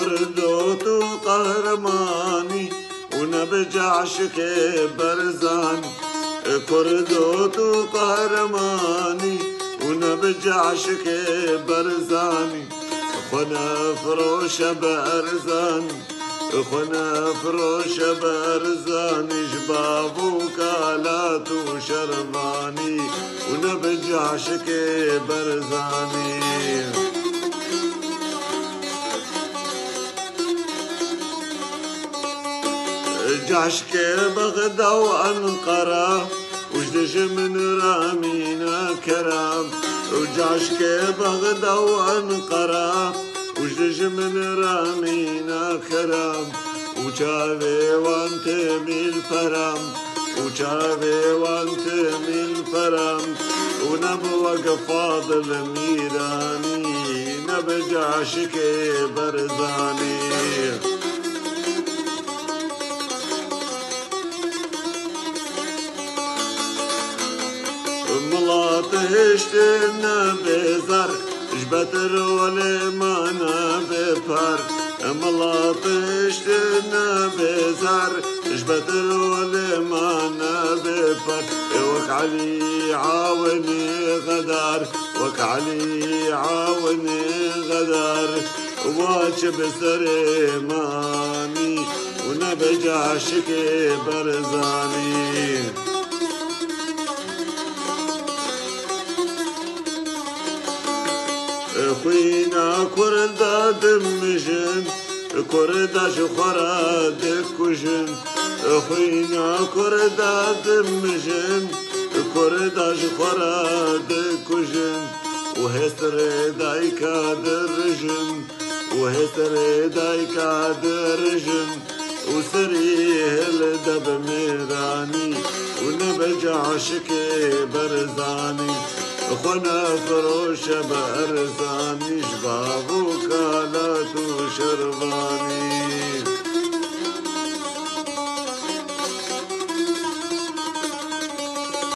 كردوت وقهرماني ونبجع عشق برزان كردوت وقهرماني ونبجع عشق برزاني خنا فروش برزان خنا فروش برزاني جبابو كالات وشرباني ونبجع عشق برزاني جعشك بغدا وأنقرة وجدش من رامينا كرام وجعشك بغدا وأنقرة وجدش من رامينا كرام وشافي وانت بالفرام وشافي وانت بالفرام ونبوك فاضل ميراني نبجعشك برزاني ملاطهشتنا بزر جبتر ولمانا بفر ملاطهشتنا بزر جبتر ولمانا بفر وك علي عاوني غدار وك علي عاوني غدار واجب سريماني ونبجع شكي برزاني خوينا كردا دمجن كردا شخرا دكوجن خوينا كردا دمجن كردا شخرا دكوجن وهستر دايكا درجن وهستر دايكا درجن وسريه الدب ميراني ونبجع شكي برزاني خنا فروش بأرزاني شبابو كالات وشرباني